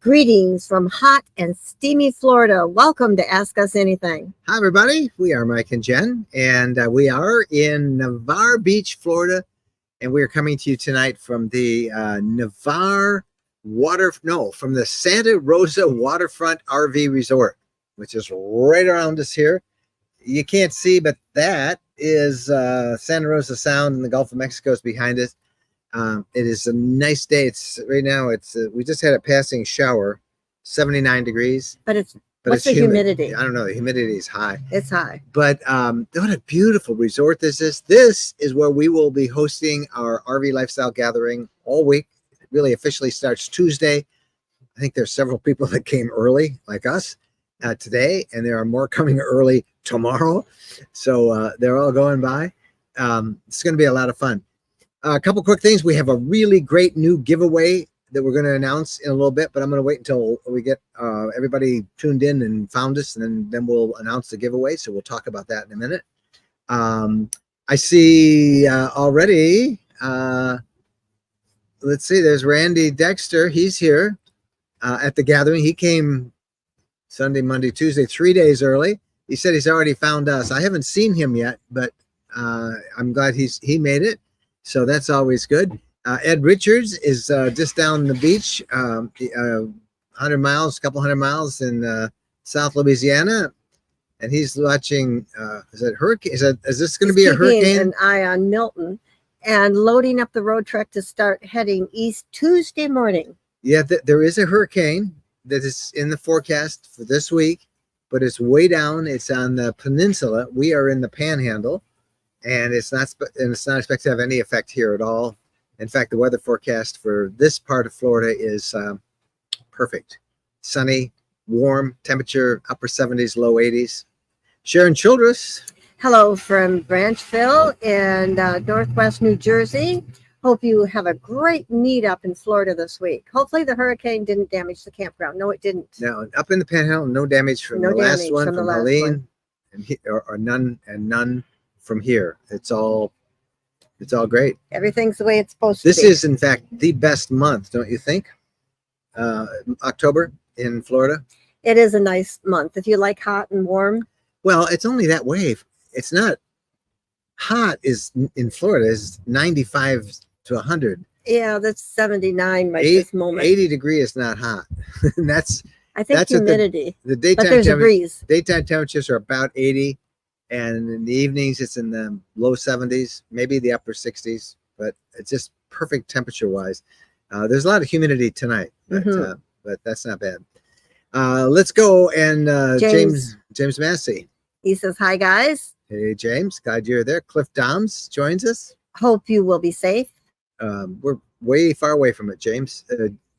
Greetings from hot and steamy Florida. Welcome to Ask Us Anything. Hi, everybody. We are Mike and Jen, and we are in Navarre Beach, Florida, and we are coming to you tonight from the Navarre from the Santa Rosa Waterfront RV Resort, which is right around us here. You can't see, but that is Santa Rosa Sound, and the Gulf of Mexico is behind us. It is a nice day. Right now. We just had a passing shower, 79 degrees. What's the humidity? I don't know. The humidity is high. It's high. But what a beautiful resort this is. This is where we will be hosting our RV lifestyle gathering all week. It really officially starts Tuesday. I think there's several people that came early, like us, today, and there are more coming early tomorrow. So they're all going by. It's going to be a lot of fun. A couple quick things. We have a really great new giveaway that we're going to announce in a little bit, but I'm going to wait until we get everybody tuned in and found us, and then we'll announce the giveaway. So we'll talk about that in a minute. I see already, let's see, there's Randy Dexter. He's here at the gathering. He came Sunday, Monday, Tuesday, 3 days early. He said he's already found us. I haven't seen him yet, but I'm glad he made it. So that's always good. Ed Richards is just down the beach, couple hundred miles in South Louisiana, and he's watching. Is it hurricane? Is this going to be a hurricane? Keeping an eye on Milton and loading up the road truck to start heading east Tuesday morning. Yeah, there is a hurricane that is in the forecast for this week, but it's way down. It's on the peninsula. We are in the Panhandle. And it's not expected to have any effect here at all. In fact, the weather forecast for this part of Florida is perfect. Sunny, warm, temperature, upper 70s, low 80s. Sharon Childress. Hello from Branchville in Northwest New Jersey. Hope you have a great meetup in Florida this week. Hopefully the hurricane didn't damage the campground. No, it didn't. No, up in the Panhandle, no damage from the last one, from Helene, or none from here. It's all great. Everything's the way it's supposed to be. This is, in fact, the best month, don't you think? October in Florida. It is a nice month if you like hot and warm. Well, it's only that way. It's not hot. Is in Florida is 95 to 100. Yeah, that's 79 right this moment. 80 degree is not hot. And I think humidity. The daytime but there's a breeze. Daytime temperatures are about 80. And in the evenings, it's in the low 70s, maybe the upper 60s, but it's just perfect temperature-wise. There's a lot of humidity tonight, but that's not bad. Let's go and James Massey. He says, hi, guys. Hey, James. Glad you're there. Cliff Doms joins us. Hope you will be safe. We're way far away from it, James.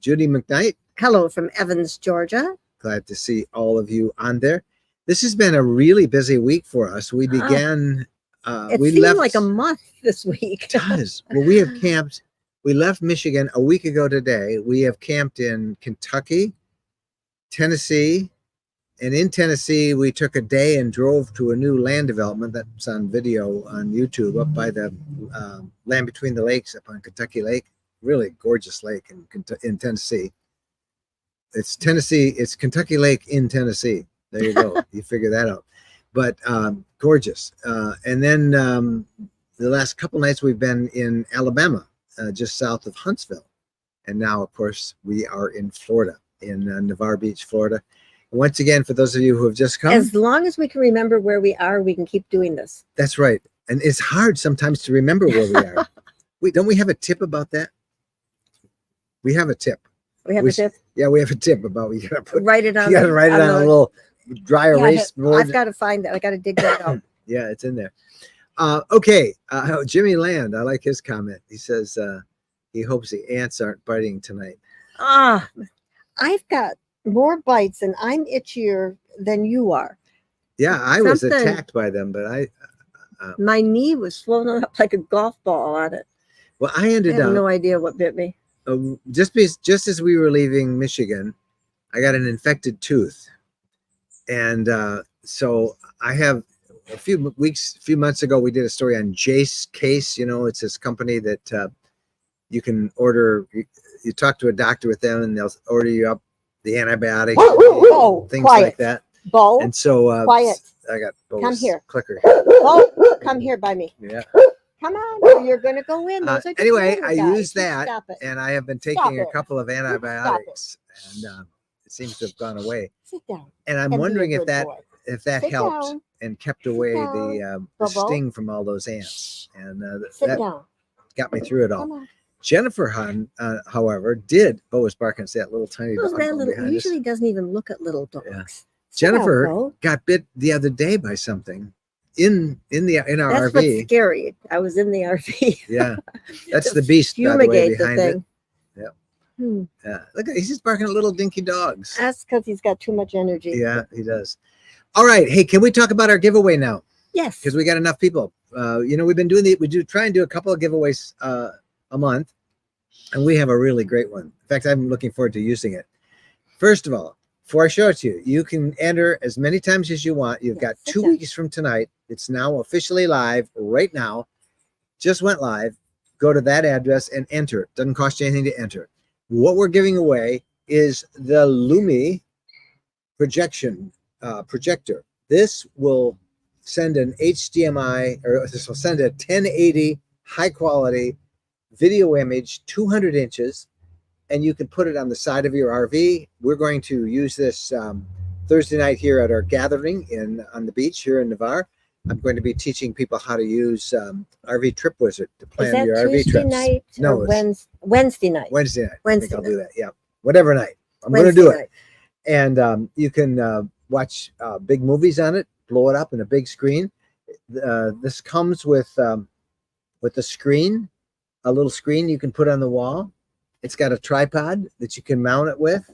Judy McKnight. Hello from Evans, Georgia. Glad to see all of you on there. This has been a really busy week for us. We began. It seemed like a month this week. It does. Well, we have camped. We left Michigan a week ago today. We have camped in Kentucky, Tennessee, and in Tennessee, we took a day and drove to a new land development that's on video on YouTube up by the land between the lakes up on Kentucky Lake. Really gorgeous lake in Tennessee. It's Kentucky Lake in Tennessee. There you go. You figure that out. But gorgeous. And then the last couple nights we've been in Alabama, just south of Huntsville. And now, of course, we are in Florida, in Navarre Beach, Florida. Once again, for those of you who have just come. As long as we can remember where we are, we can keep doing this. That's right. And it's hard sometimes to remember where we are. Don't we have a tip about that? We have a tip. We have a tip? Yeah, we have a tip about you got to write it on. You got to write it on a little dry erase board. I've got to find that. I got to dig that out. Yeah, it's in there. Okay. Jimmy Land, I like his comment. He says he hopes the ants aren't biting tonight. I've got more bites and I'm itchier than you are. Yeah, I was attacked by them, but my knee was swollen up like a golf ball on it. Well, I have no idea what bit me. Just as we were leaving Michigan, I got an infected tooth. And so I have a few months ago, we did a story on Jace Case. You know, it's this company that you can order. You talk to a doctor with them and they'll order you up the antibiotics, Oh, things quiet. like that. Bo, And so quiet. I got Bo's Come here. clicker. Bo, come here by me. Yeah. Come on, you're going to go in. Those are just Anyway, little I guys. use You that, Stop it. and I have been Stop taking a it. couple of antibiotics, and it seems to have gone away. Sit down. And I'm and be a wondering if good that boy. helped down. and kept Sit away down. the Bobo. sting from all those ants, and Sit that down. got me through it all. Come on. Jennifer Hahn, however, did. Bo was barking at that little tiny Who's dog that going little? behind us. Usually doesn't even look at little dogs. Yeah. Sit down, Jennifer Bo. got bit the other day by something in our That's RV. what's scary. I was in the RV. Yeah, that's To the beast, by the way, fumigate the behind it. thing. Yeah, look, he's just barking at little dinky dogs. That's because he's got too much energy. Yeah, he does. All right, hey, can we talk about our giveaway now? Yes. Because we got enough people. We've been doing try and do a couple of giveaways a month, and we have a really great one. In fact, I'm looking forward to using it. First of all, before I show it to you, you can enter as many times as you want. You've got 2 weeks from tonight. It's now officially live right now. Just went live. Go to that address and enter it. Doesn't cost you anything to enter. What we're giving away is the Lumi projector. This will send an HDMI, or this will send a 1080 high quality video image, 200 inches, and you can put it on the side of your RV. We're going to use this Thursday night here at our gathering on the beach here in Navarre. I'm going to be teaching people how to use RV Trip Wizard to plan your RV trips. Night No, or Wednesday night. Wednesday night. I think I'll night. do that. Yeah, whatever night. I'm going to do it. And you can watch big movies on it, blow it up in a big screen. This comes with a screen, a little screen you can put on the wall. It's got a tripod that you can mount it with,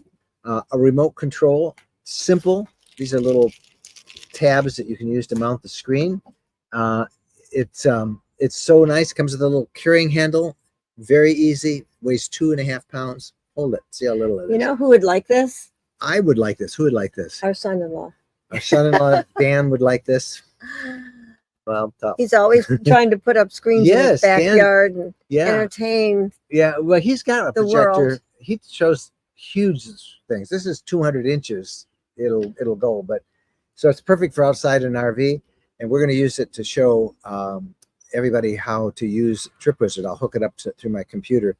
a remote control, simple. These are little tabs that you can use to mount the screen. It's so nice. It comes with a little carrying handle, very easy, weighs 2.5 pounds. Hold it, see how little it is. You know who would like this? I would like this. Who would like this? Our son-in-law. Our son-in-law Dan would like this. Well, tough. He's always trying to put up screens in his backyard and entertain. Yeah, well, he's got a the projector. world. He shows huge things. This is 200 inches. It'll go, but so it's perfect for outside an RV, and we're going to use it to show everybody how to use Trip Wizard. I'll hook it up through my computer.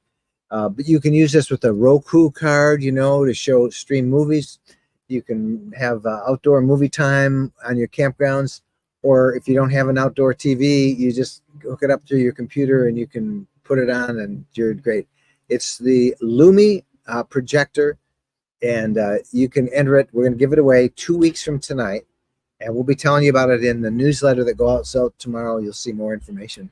But you can use this with a Roku card, to stream movies. You can have outdoor movie time on your campgrounds, or if you don't have an outdoor TV, you just hook it up through your computer and you can put it on and you're great. It's the Lumi projector, and you can enter it. We're going to give it away 2 weeks from tonight, and we'll be telling you about it in the newsletter that go out. So tomorrow you'll see more information.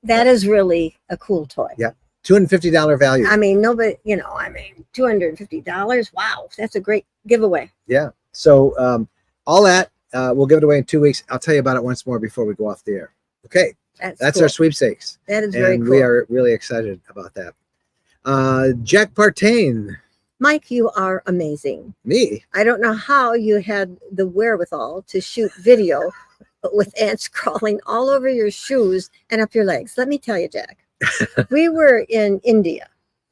That is really a cool toy. Yeah. $250 value. I mean, nobody, $250. Wow. That's a great giveaway. Yeah. So all that, we'll give it away in 2 weeks. I'll tell you about it once more before we go off the air. Okay. That's cool. our sweepstakes. That is very cool. We are really excited about that. Jack Partain. Mike, you are amazing. Me? I don't know how you had the wherewithal to shoot video with ants crawling all over your shoes and up your legs. Let me tell you, Jack. We were in India,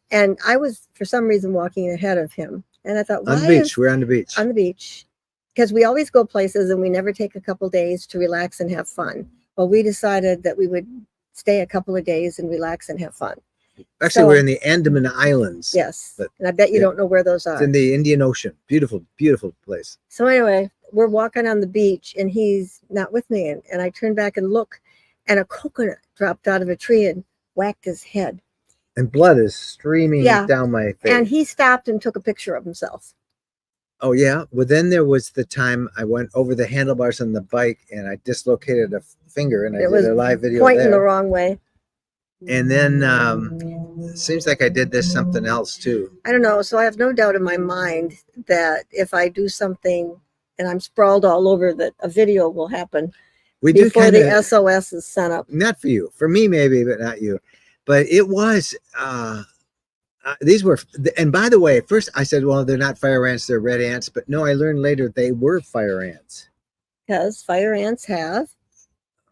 and I was, for some reason, walking ahead of him. And I thought, on the beach. We're on the beach. On the beach. Because we always go places and we never take a couple days to relax and have fun. Well, we decided that we would stay a couple of days and relax and have fun. Actually, we're in the Andaman Islands. Yes. And I bet you don't know where those are. It's in the Indian Ocean. Beautiful, beautiful place. So anyway, we're walking on the beach and he's not with me. And I turn back and look, and a coconut dropped out of a tree and whacked his head. And blood is streaming down my face. And he stopped and took a picture of himself. Oh, yeah. Well, then there was the time I went over the handlebars on the bike and I dislocated a finger, and I did a live video pointing the wrong way. And then it seems like I did something else too. I don't know. So I have no doubt in my mind that if I do something and I'm sprawled all over, that a video will happen before the SOS is sent up. Not for you. For me, maybe, but not you. But it was, these were, and by the way, at first I said, well, they're not fire ants, they're red ants. But no, I learned later they were fire ants. Because fire ants have,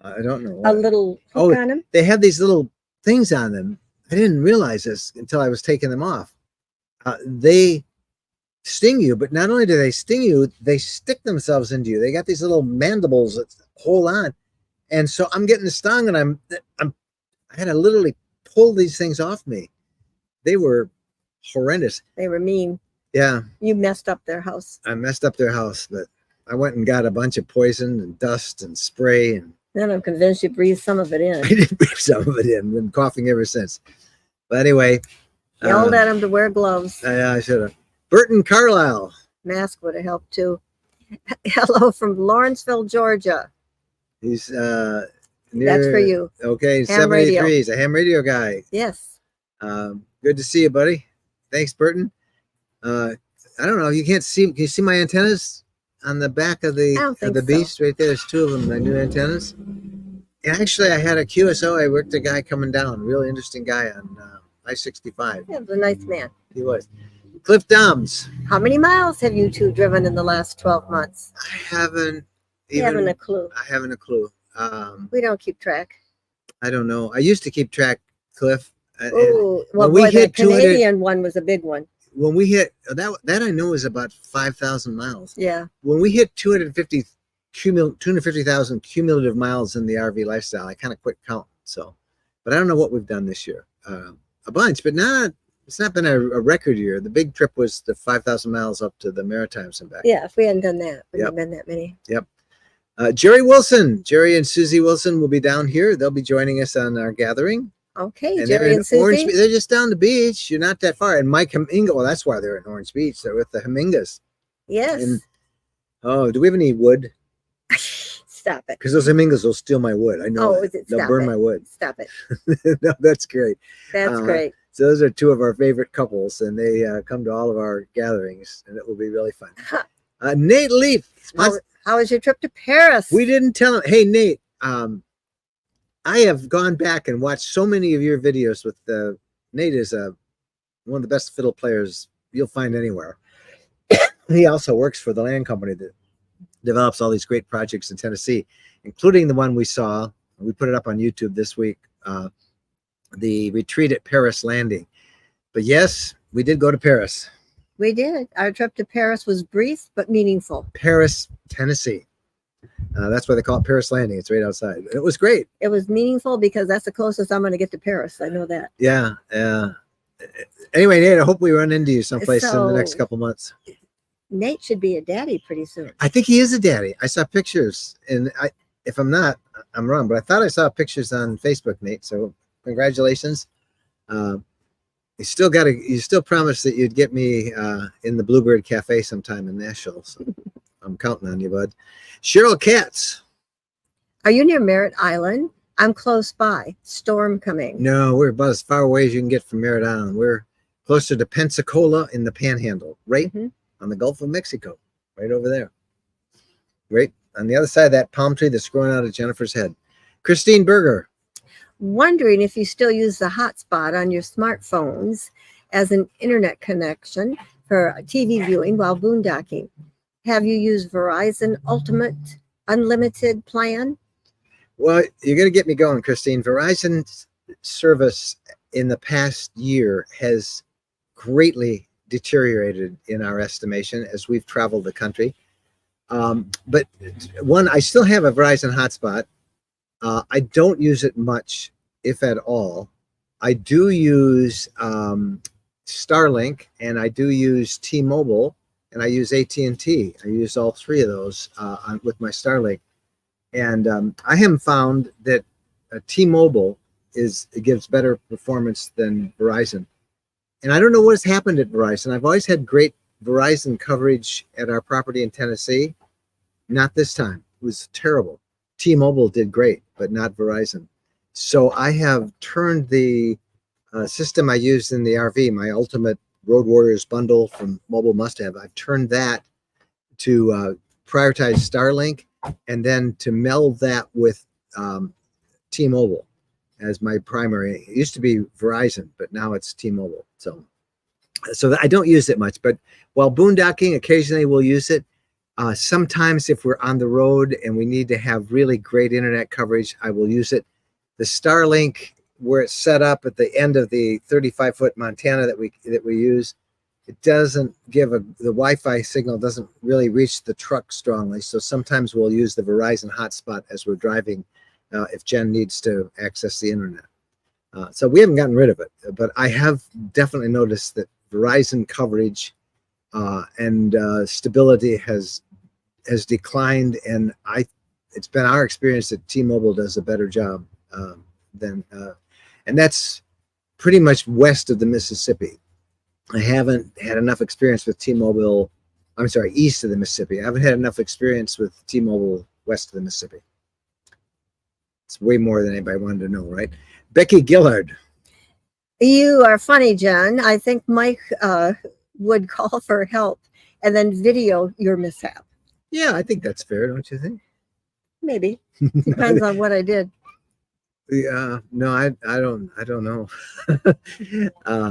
I don't know, a little hook on them. They have these little things on them. I didn't realize this until I was taking them off. They sting you, but not only do they sting you, they stick themselves into you. They got these little mandibles that hold on. And so I'm getting stung, and I had to literally pull these things off me. They were horrendous. They were mean. Yeah. You messed up their house. I messed up their house, but I went and got a bunch of poison and dust and spray, and Then I'm convinced you breathed some of it in. I did breathe some of it in. Been coughing ever since. But anyway, Yelled at him to wear gloves. I should have. Burton Carlisle. Mask would have helped too. Hello from Lawrenceville, Georgia. He's That's for you. Okay, Ham 73. radio. He's a ham radio guy. Yes. Good to see you, buddy. Thanks, Burton. I don't know. You can't see. Can you see my antennas on the back of the beast right there? There's two of them. My new antennas. And actually, I had a QSO. I worked a guy coming down. Really interesting guy on I-65. He was a nice man. He was. Cliff Doms. How many miles have you two driven in the last 12 months? I haven't You even. haven't a clue. I haven't a clue. We don't keep track. I don't know. I used to keep track, Cliff. Oh, well, we boy, the hit 200 Canadian one was a big one. When we hit that I know is about 5,000 miles. Yeah. When we hit 250,000 cumulative miles in the RV lifestyle, I kind of quit counting. So, but I don't know what we've done this year. A bunch, but it's not been a record year. The big trip was the 5,000 miles up to the Maritimes and back. Yeah, if we hadn't done that, we wouldn't have been that many. Yep. Jerry and Susie Wilson will be down here. They'll be joining us on our gathering. Okay, And Jerry and Susie. They're just down the beach. You're not that far. And Mike Haminga, well, that's why they're in Orange Beach. They're with the Hamingas. Yes. And, do we have any wood? Stop it. Because those Hamingas will steal my wood. I know. They'll burn my wood. Stop it. No, that's great. That's great. So those are two of our favorite couples, and they come to all of our gatherings, and it will be really fun. Nate Leaf. How was your trip to Paris? We didn't tell him. Hey, Nate, I have gone back and watched so many of your videos with Nate is one of the best fiddle players you'll find anywhere. He also works for the land company that develops all these great projects in Tennessee, including the one we saw. We put it up on YouTube this week, the retreat at Paris Landing. But yes, we did go to Paris. We did. Our trip to Paris was brief but meaningful. Paris, Tennessee. That's why they call it Paris Landing. It's right outside. It was great. It was meaningful because that's the closest I'm going to get to Paris. I know that. Yeah. Anyway, Nate, I hope we run into you someplace in the next couple months. Nate should be a daddy pretty soon. I think he is a daddy. I saw pictures, and if I'm not, I'm wrong, but I thought I saw pictures on Facebook, Nate. So congratulations. You still promised that you'd get me in the Bluebird Cafe sometime in Nashville. So I'm counting on you, bud. Cheryl Katz. Are you near Merritt Island? I'm close by. Storm coming. No, we're about as far away as you can get from Merritt Island. We're closer to Pensacola in the Panhandle, right on the Gulf of Mexico, right over there. Right on the other side of that palm tree that's growing out of Jennifer's head. Christine Berger. Wondering if you still use the hotspot on your smartphones as an internet connection for TV viewing while boondocking. Have you used Verizon Ultimate Unlimited plan? Well, you're going to get me going, Christine. Verizon's service in the past year has greatly deteriorated in our estimation as we've traveled the country. But I still have a Verizon hotspot. I don't use it much, if at all. I do use Starlink, and I do use T-Mobile, and I use AT&T. I use all three of those with my Starlink. And I have found that T-Mobile gives better performance than Verizon. And I don't know what has happened at Verizon. I've always had great Verizon coverage at our property in Tennessee. Not this time. It was terrible. T-Mobile did great, but not Verizon. So I have turned the system I used in the RV, my Ultimate Road Warriors bundle from Mobile Must Have. I've turned that to prioritize Starlink, and then to meld that with T-Mobile as my primary. It used to be Verizon, but now it's T-Mobile. So I don't use it much, but while boondocking, occasionally we'll use it. Sometimes if we're on the road and we need to have really great internet coverage, I will use it. The Starlink, where it's set up at the end of the 35-foot Montana that we use, it doesn't give the Wi-Fi signal doesn't really reach the truck strongly. So sometimes we'll use the Verizon hotspot as we're driving if Jen needs to access the internet. So we haven't gotten rid of it, but I have definitely noticed that Verizon coverage and stability has declined, and it's been our experience that T-Mobile does a better job than, and that's pretty much west of the Mississippi. I haven't had enough experience with T-Mobile. I'm sorry, east of the Mississippi. I haven't had enough experience with T-Mobile west of the Mississippi. It's way more than anybody wanted to know, right? Becky Gillard. You are funny, Jen. I think Mike would call for help and then video your mishap. Yeah, I think that's fair, don't you think? Maybe. Depends on what I did. No, I don't know.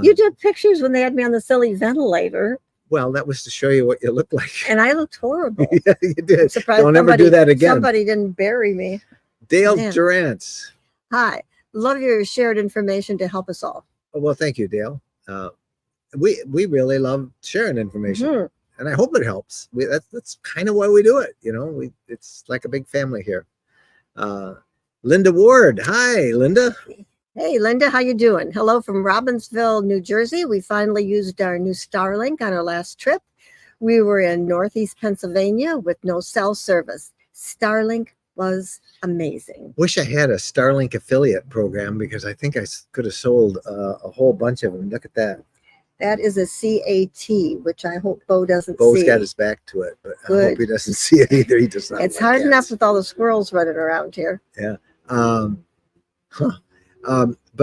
You did pictures when they had me on the silly ventilator. Well, that was to show you what you look like. And I looked horrible. Yeah, you did. I'm surprised Don't ever do that again. Somebody didn't bury me. Dale Man. Durant. Hi. Love your shared information to help us all. Oh, well, thank you, Dale. We really love sharing information. Mhm. And I hope it helps. That's kind of why we do it. You know, it's like a big family here. Linda Ward. Hi, Linda. Hey, Linda, how you doing? Hello from Robbinsville, New Jersey. We finally used our new Starlink on our last trip. We were in Northeast Pennsylvania with no cell service. Starlink was amazing. Wish I had a Starlink affiliate program because I think I could have sold a whole bunch of them. Look at that. That is a CAT, which I hope Bo doesn't Bo's see. Got his back to it, but I Good. hope he doesn't see it either. He does not. It's like hard cats. enough with all the squirrels running around here. Yeah. But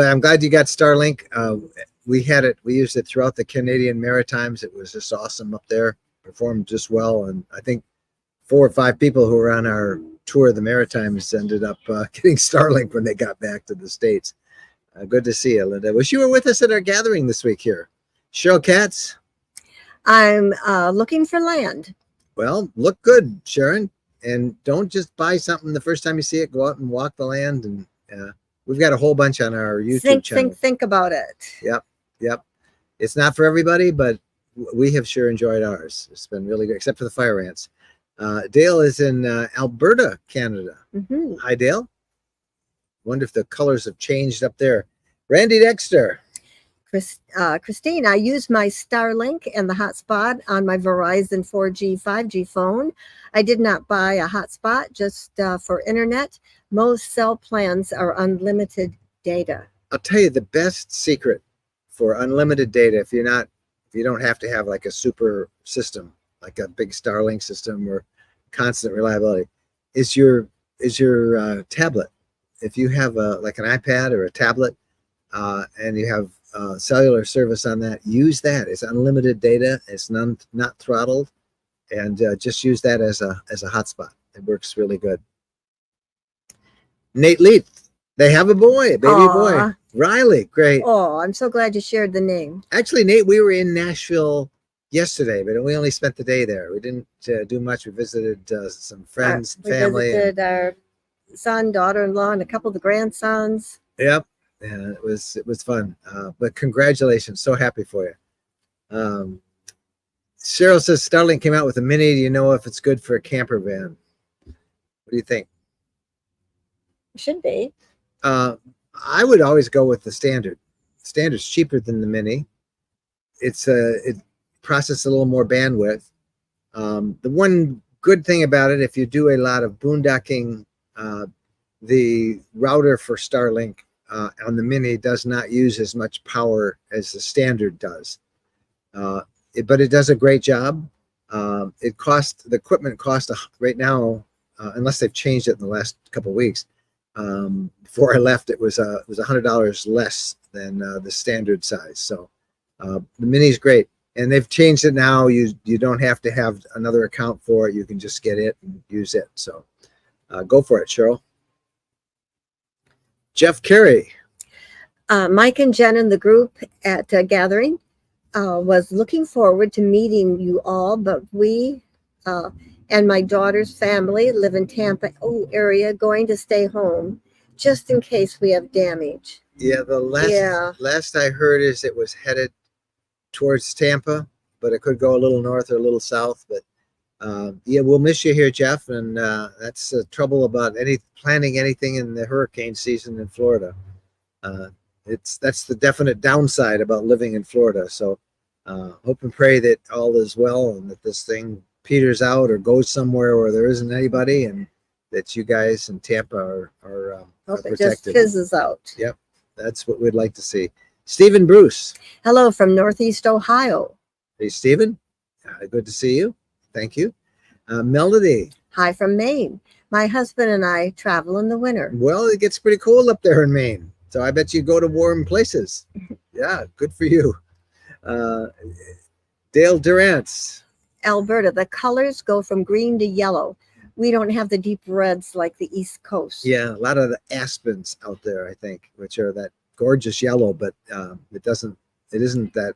I'm glad you got Starlink. We used it throughout the Canadian Maritimes. It was just awesome up there. Performed just well. And I think 4 or 5 people who were on our tour of the Maritimes ended up getting Starlink when they got back to the States. Good to see you, Linda. Wish you were with us at our gathering this week here. Cheryl Katz. I'm looking for land. Well, look good, Sharon. And don't just buy something the first time you see it. Go out and walk the land. And we've got a whole bunch on our YouTube channel. Think about it. Yep. It's not for everybody, but we have sure enjoyed ours. It's been really good, except for the fire ants. Dale is in Alberta, Canada. Mm-hmm. Hi, Dale. Wonder if the colors have changed up there. Randy Dexter. Christine, I use my Starlink and the hotspot on my Verizon 4G, 5G phone. I did not buy a hotspot just for internet. Most cell plans are unlimited data. I'll tell you the best secret for unlimited data, if you don't have to have like a super system, like a big Starlink system or constant reliability, is your tablet. If you have like an iPad or a tablet and you have cellular service on that, use that. It's unlimited data. It's not throttled, and just use that as a hotspot. It works really good. Nate Leith, they have a boy, baby boy, Riley. Great. Oh, I'm so glad you shared the name. Actually, Nate, we were in Nashville yesterday, but we only spent the day there. We didn't do much. We visited some friends, family. We visited our son, daughter-in-law, and a couple of the grandsons. Yep. Yeah, it was fun. But congratulations. So happy for you. Cheryl says Starlink came out with a mini. Do you know if it's good for a camper van? What do you think? Should be. I would always go with the standard. Standard's cheaper than the mini. It processes a little more bandwidth. The one good thing about it, if you do a lot of boondocking, the router for Starlink on the mini does not use as much power as the standard does. But it does a great job. The equipment cost right now, unless they've changed it in the last couple of weeks. Before I left, it was $100 less than the standard size. So the mini is great, and they've changed it now. You don't have to have another account for it. You can just get it and use it. So go for it, Cheryl. Jeff Carey. Mike and Jen in the group at Gathering was looking forward to meeting you all, but we and my daughter's family live in Tampa area, going to stay home just in case we have damage. Yeah, last I heard is it was headed towards Tampa, but it could go a little north or a little south. But yeah, we'll miss you here, Jeff. And that's the trouble about planning anything in the hurricane season in Florida. That's the definite downside about living in Florida. So hope and pray that all is well and that this thing peters out or goes somewhere where there isn't anybody, and that you guys in Tampa are Hope it protected. just fizzes out. Yep, that's what we'd like to see. Stephen Bruce. Hello from Northeast Ohio. Hey, Stephen. Good to see you. Thank you. Melody. Hi from Maine. My husband and I travel in the winter. Well, it gets pretty cold up there in Maine, so I bet you go to warm places. Yeah, good for you. Dale Durant's. Alberta, the colors go from green to yellow. We don't have the deep reds like the East Coast. Yeah, a lot of the aspens out there, I think, which are that gorgeous yellow, but it isn't that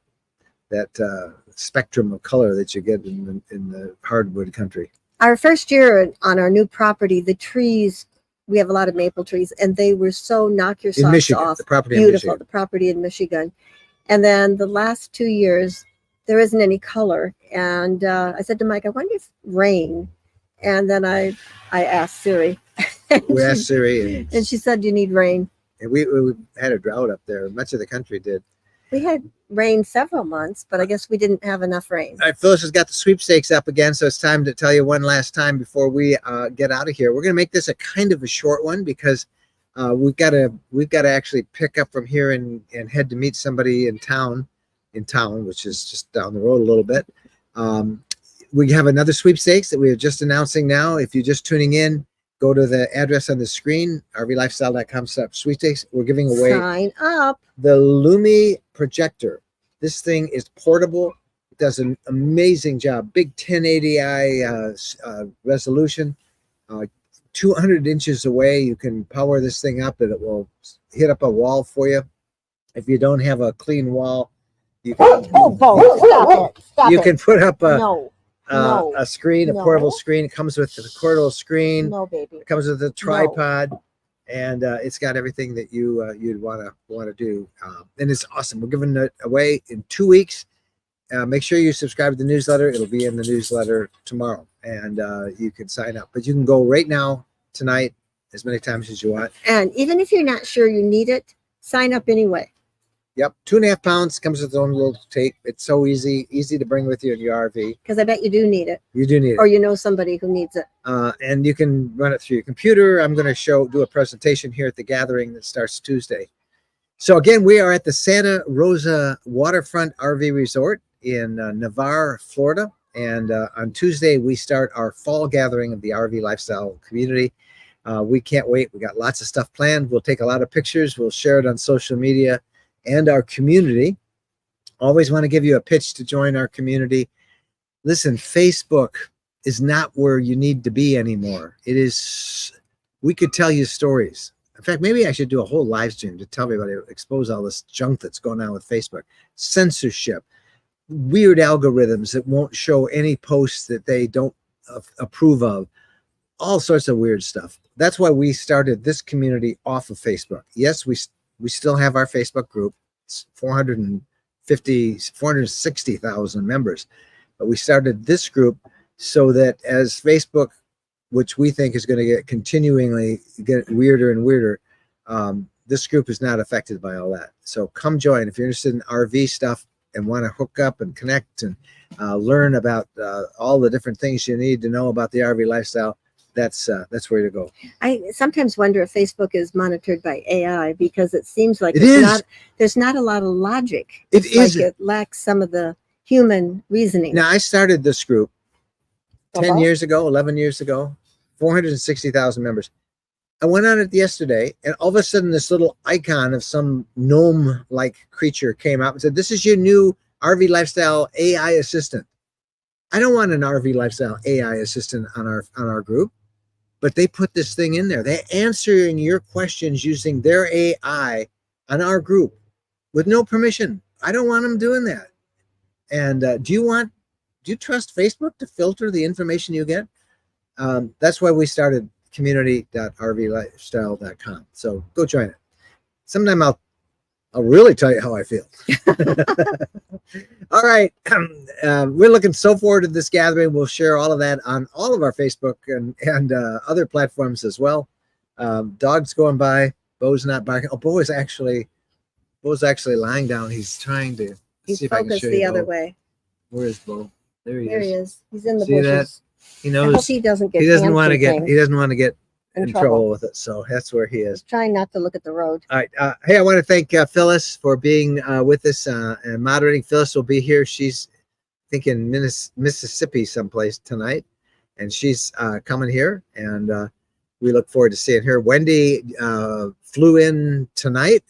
spectrum of color that you get in the hardwood country. Our first year on our new property, the trees, we have a lot of maple trees, and they were so knock your In socks Michigan, off. the property Beautiful, in Michigan. the property in Michigan. And then the last 2 years, there isn't any color. And I said to Mike, I wonder if rain. And then I asked Siri. We asked Siri, and she said, you need rain. and we had a drought up there. Much of the country did. We had rain several months, but I guess we didn't have enough rain. All right, Phyllis has got the sweepstakes up again, so it's time to tell you one last time before we get out of here. We're going to make this a kind of a short one because we've got to actually pick up from here and head to meet somebody in town, which is just down the road a little bit. We have another sweepstakes that we are just announcing now. If you're just tuning in, go to the address on the screen, rvlifestyle.com/sweepstakes. We're giving away Sign up. the Lumi projector. This thing is portable. It does an amazing job. Big 1080i resolution. 200 inches away, you can power this thing up and it will hit up a wall for you. If you don't have a clean wall, you can, Bo, stop it. Stop you it. can put up No, no, a screen, a no. portable screen. It comes with a portable screen. no, baby. It comes with a tripod, and it's got everything that you'd want to do, and it's awesome. We're giving it away in 2 weeks. Make sure you subscribe to the newsletter. It'll be in the newsletter tomorrow, and you can sign up. But you can go right now, tonight, as many times as you want. And even if you're not sure you need it, sign up anyway. Yep, 2.5 pounds, comes with its own little tape. It's so easy to bring with you in your RV. Because I bet you do need it. You do need it. Or you know somebody who needs it. And you can run it through your computer. I'm going to do a presentation here at the gathering that starts Tuesday. So again, we are at the Santa Rosa Waterfront RV Resort in Navarre, Florida. And on Tuesday, we start our fall gathering of the RV lifestyle community. We can't wait. We got lots of stuff planned. We'll take a lot of pictures. We'll share it on social media and our community. Always want to give you a pitch to join our community. Listen, Facebook is not where you need to be anymore. It is, we could tell you stories. In fact, maybe I should do a whole live stream to tell everybody, expose all this junk that's going on with Facebook. Censorship, weird algorithms that won't show any posts that they don't approve of, all sorts of weird stuff. That's why we started this community off of Facebook. Yes, we still have our Facebook group. It's 460,000 members. But we started this group so that as Facebook, which we think is going to continually get weirder and weirder, this group is not affected by all that. So come join. If you're interested in RV stuff and want to hook up and connect and learn about all the different things you need to know about the RV lifestyle, that's where to go. I sometimes wonder if Facebook is monitored by AI because it seems like there's not a lot of logic. It isn't. Like it lacks some of the human reasoning. Now, I started this group 10 years ago, 11 years ago, 460,000 members. I went on it yesterday, and all of a sudden, this little icon of some gnome-like creature came out and said, "This is your new RV lifestyle AI assistant." I don't want an RV lifestyle AI assistant on our group. But they put this thing in there. They're answering your questions using their AI on our group with no permission. I don't want them doing that. And do you trust Facebook to filter the information you get? That's why we started community.rvlifestyle.com. So go join it. Sometime I'll really tell you how I feel. All right. We're looking so forward to this gathering. We'll share all of that on all of our Facebook and other platforms as well. Dogs going by. Bo's not barking. Oh, Bo's actually lying down. He's trying to He's see if I can focused show the you other Bo. way. Where is Bo? There he There he is. is. He's in the See that? bushes. He I hope knows he doesn't get. he doesn't want to antsy get things he doesn't want to get in in trouble. trouble with it. So that's where he is. He's trying not to look at the road. All right. Hey, I want to thank Phyllis for being with us and moderating. Phyllis will be here. She's, I think, in Mississippi someplace tonight, and she's coming here, and we look forward to seeing her. Wendy flew in tonight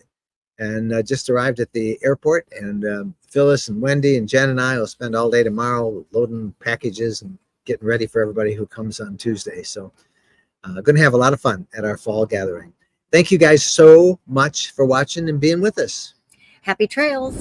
and just arrived at the airport, and Phyllis and Wendy and Jen and I will spend all day tomorrow loading packages and getting ready for everybody who comes on Tuesday. So going to have a lot of fun at our fall gathering. Thank you guys so much for watching and being with us. Happy trails.